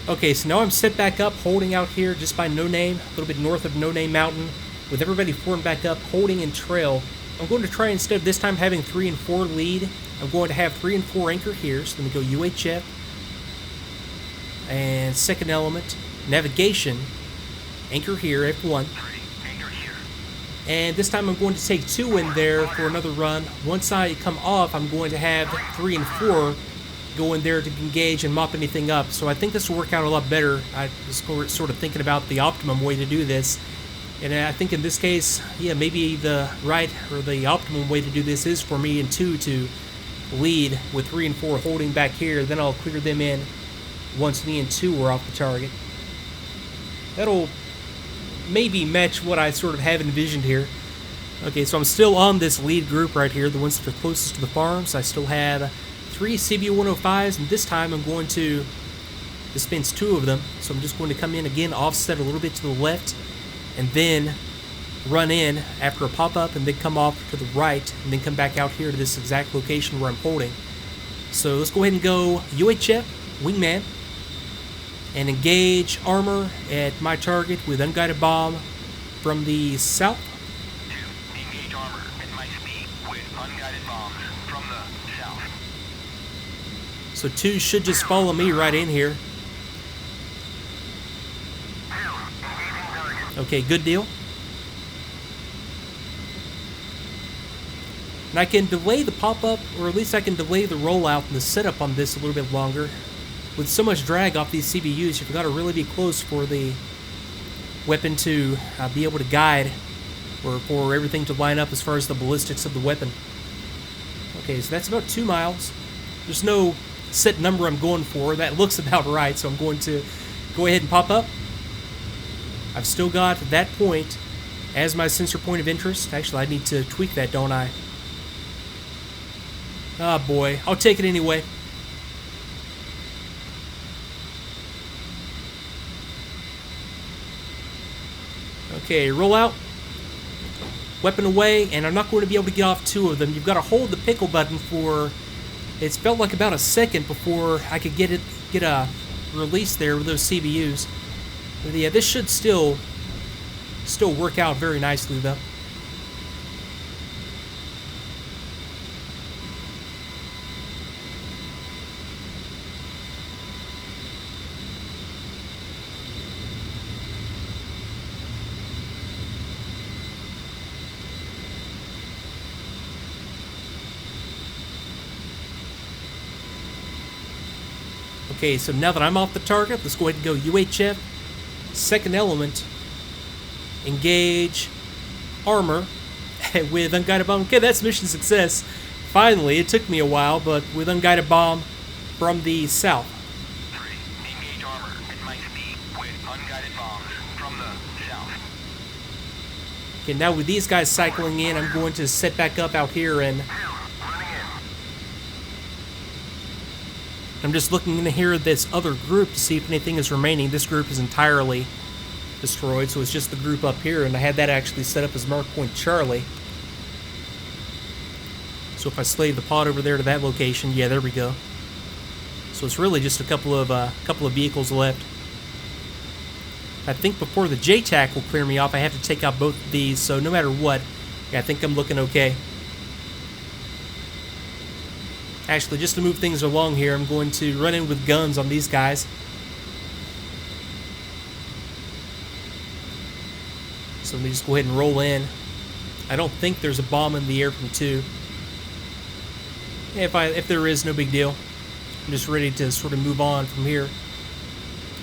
Okay, so now I'm set back up, holding out here just by No Name, a little bit north of No Name Mountain, with everybody formed back up, holding in trail. I'm going to try, instead of this time having 3 and 4 lead, I'm going to have 3 and 4 anchor here. So let me go UHF, and second element, navigation, anchor here, F1. And this time I'm going to take 2 in there for another run. Once I come off, I'm going to have 3 and 4 go in there to engage and mop anything up. So I think this will work out a lot better. I was sort of thinking about the optimum way to do this. And I think in this case, yeah, maybe the right or the optimum way to do this is for me and 2 to lead with 3 and 4 holding back here. Then I'll clear them in once me and 2 are off the target. That'll maybe match what I sort of have envisioned here. Okay, so I'm still on this lead group right here, the ones that are closest to the farms. I still have 3 CB105s, and this time I'm going to dispense 2 of them. So I'm just going to come in again, offset a little bit to the left, and then run in after a pop-up, and then come off to the right, and then come back out here to this exact location where I'm holding. So let's go ahead and go UHF, wingman, and engage armor at my target with unguided bomb from the south. Engage armor at my speed with unguided bombs from the south. So 2 should just follow me right in here. Okay, good deal. And I can delay the pop-up, or at least I can delay the rollout and the setup on this a little bit longer. With so much drag off these CBUs, you've got to really be close for the weapon to be able to guide, or for everything to line up as far as the ballistics of the weapon. Okay, so that's about 2 miles. There's no set number I'm going for. That looks about right, so I'm going to go ahead and pop up. I've still got that point as my sensor point of interest. Actually, I need to tweak that, don't I? Ah, boy. I'll take it anyway. Okay, roll out. Weapon away, and I'm not going to be able to get off 2 of them. You've got to hold the pickle button for... It's felt like about a second before I could get a release there with those CBUs. But yeah, this should still work out very nicely, though. Okay, so now that I'm off the target, let's go ahead and go UHF, second element, engage armor with unguided bomb. Okay, that's mission success. Finally, it took me a while, but with unguided bomb from the south. 3. Engage armor at my speed with unguided bombs from the south. Okay, now with these guys cycling in, I'm going to set back up out here, and I'm just looking in here at this other group to see if anything is remaining. This group is entirely destroyed, so it's just the group up here, and I had that actually set up as mark point Charlie. So if I slave the pod over there to that location, yeah, there we go. So it's really just a couple of vehicles left. I think before the JTAC will clear me off, I have to take out both of these, so no matter what, yeah, I think I'm looking okay. Actually, just to move things along here, I'm going to run in with guns on these guys. So let me just go ahead and roll in. I don't think there's a bomb in the air from 2. If there is, no big deal. I'm just ready to sort of move on from here.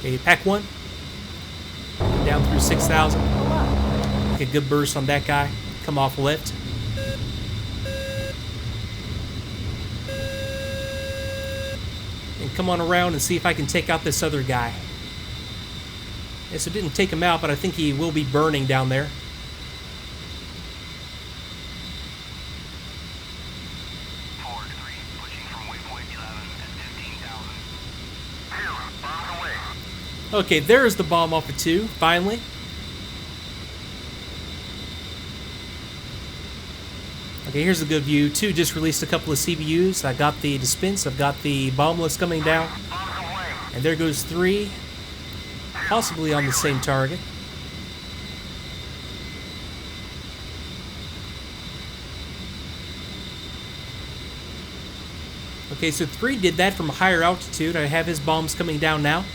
Okay, pack 1. Down through 6,000. Make a good burst on that guy. Come off left. And come on around and see if I can take out this other guy. Yeah, so didn't take him out, but I think he will be burning down there. Forward 3, pushing from waypoint 11 at 15,000. Bombs away. Okay, there's the bomb off of 2, finally. Okay, here's a good view. 2 just released a couple of CBUs. I got the dispense. I've got the bombless coming down. And there goes 3. possibly on the same target. Okay, so 3 did that from a higher altitude. I have his bombs coming down now.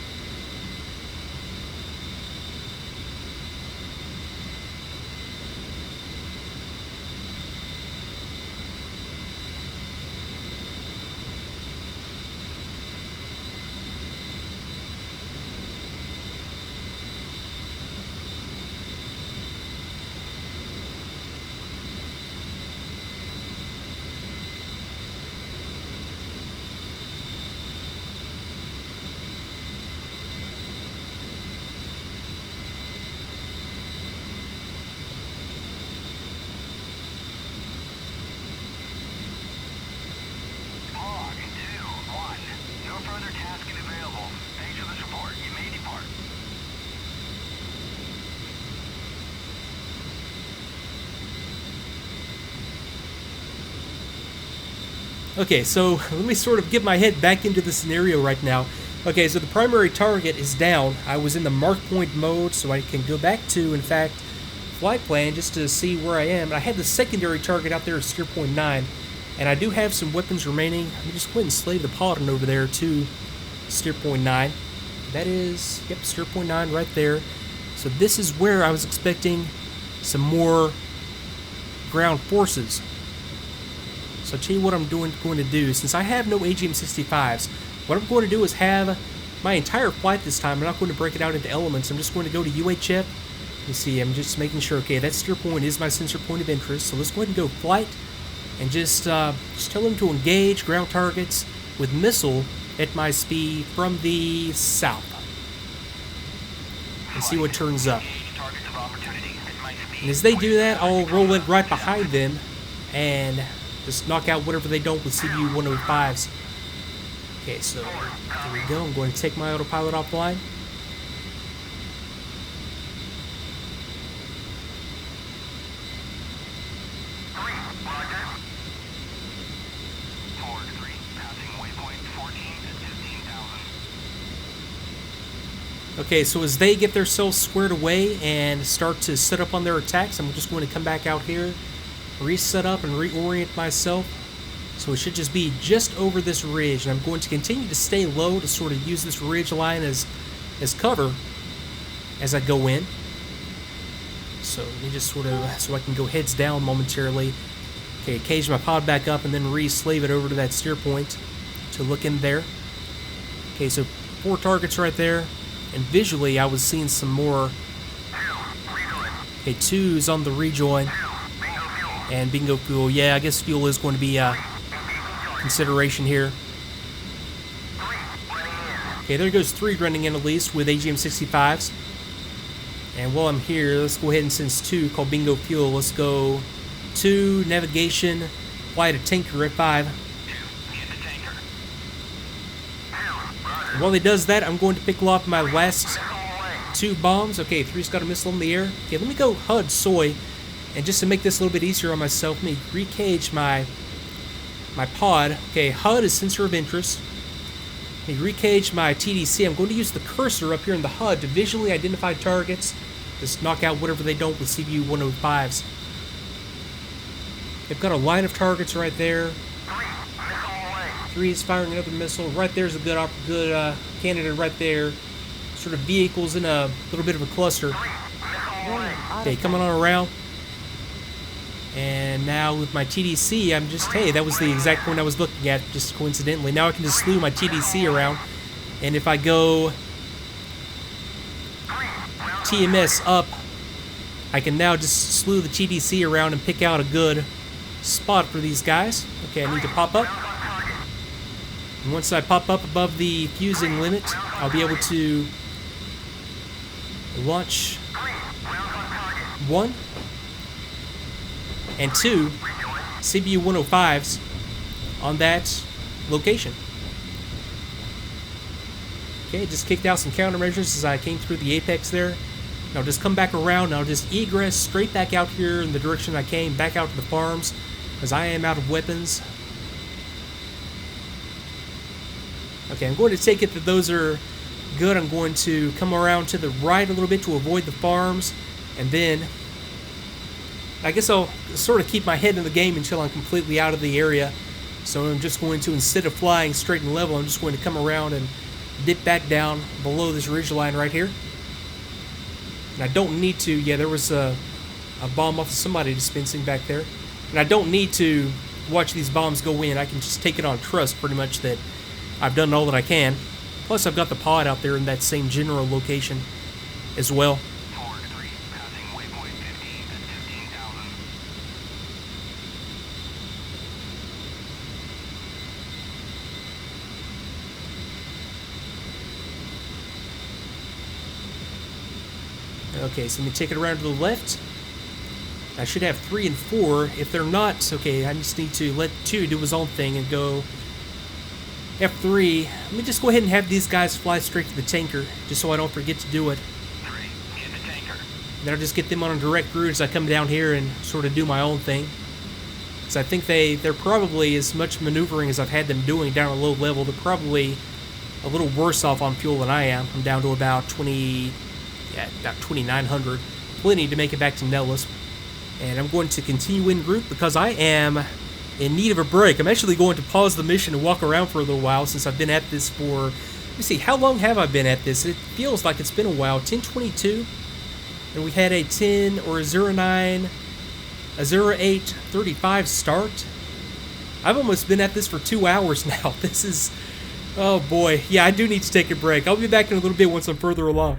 Okay, so let me sort of get my head back into the scenario right now. Okay, so the primary target is down. I was in the mark point mode, so I can go back to, in fact, flight plan just to see where I am. I had the secondary target out there at steer point 9, and I do have some weapons remaining. Let me just go ahead and slave the Paladin over there to steer point 9. That is, yep, steer point 9 right there. So this is where I was expecting some more ground forces. So I'll tell you what I'm going to do. Since I have no AGM-65s, what I'm going to do is have my entire flight this time. I'm not going to break it out into elements. I'm just going to go to UHF. You see, I'm just making sure, okay, that steer point is my sensor point of interest. So let's go ahead and go flight and just tell them to engage ground targets with missile at my speed from the south. And see what turns up. And as they do that, I'll roll it right behind them and just knock out whatever they don't with CVU 105s. Okay, so there we go. I'm going to take my autopilot offline. Okay, so as they get themselves squared away and start to set up on their attacks, I'm just going to come back out here, reset up and reorient myself. So it should just be just over this ridge, and I'm going to continue to stay low to sort of use this ridge line as cover as I go in. So let me just sort of, so I can go heads down momentarily. Okay, cage my pod back up and then re-slave it over to that steer point to look in there. Okay, so 4 targets right there. And visually, I was seeing some more. Okay, 2's on the rejoin. And bingo fuel. Yeah, I guess fuel is going to be a consideration here. Okay, there goes 3 running in at least with AGM-65s. And while I'm here, let's go ahead and sense 2 called bingo fuel. Let's go 2, navigation, fly to tanker at 5. While he does that, I'm going to pick off my last 2 bombs. Okay, 3's got a missile in the air. Okay, let me go HUD soy. And just to make this a little bit easier on myself, let me recage my pod. Okay, HUD is sensor of interest. Let me recage my TDC. I'm going to use the cursor up here in the HUD to visually identify targets. Just knock out whatever they don't with CVU 105s. They've got a line of targets right there. 3 is firing another missile. Right there's a good candidate right there. Sort of vehicles in a little bit of a cluster. Okay, coming on around. And now with my TDC, I'm just, hey, that was the exact point I was looking at, just coincidentally. Now I can just slew my TDC around. And if I go TMS up, I can now just slew the TDC around and pick out a good spot for these guys. Okay, I need to pop up. And once I pop up above the fusing limit, I'll be able to launch 1 and 2 CVU 105s on that location. Okay, just kicked out some countermeasures as I came through the apex there. Now just come back around, and I'll just egress straight back out here in the direction I came, back out to the farms, because I am out of weapons. Okay, I'm going to take it that those are good. I'm going to come around to the right a little bit to avoid the farms, and then I guess I'll sort of keep my head in the game until I'm completely out of the area. So I'm just going to, instead of flying straight and level, I'm just going to come around and dip back down below this ridge line right here. And I don't need to, yeah, there was a bomb off of somebody dispensing back there. And I don't need to watch these bombs go in. I can just take it on trust pretty much that I've done all that I can. Plus I've got the pod out there in that same general location as well. Forward 3, passing waypoint 15 at 15,000. Okay, so let me take it around to the left. I should have 3 and 4. If they're not, okay, I just need to let 2 do his own thing and go F3. Let me just go ahead and have these guys fly straight to the tanker, just so I don't forget to do it. 3, hit the tanker. Then I'll just get them on a direct route as I come down here and sort of do my own thing. Because I think they're probably as much maneuvering as I've had them doing down a low level. They're probably a little worse off on fuel than I am. I'm down to about 2,900. Plenty to make it back to Nellis. And I'm going to continue in group because I am in need of a break. I'm actually going to pause the mission and walk around for a little while since I've been at this for... Let me see, how long have I been at this? It feels like it's been a while. 10:22. And we had a 10 or a 09, a 08:35 start. I've almost been at this for 2 hours now. This is... Oh boy. Yeah, I do need to take a break. I'll be back in a little bit once I'm further along.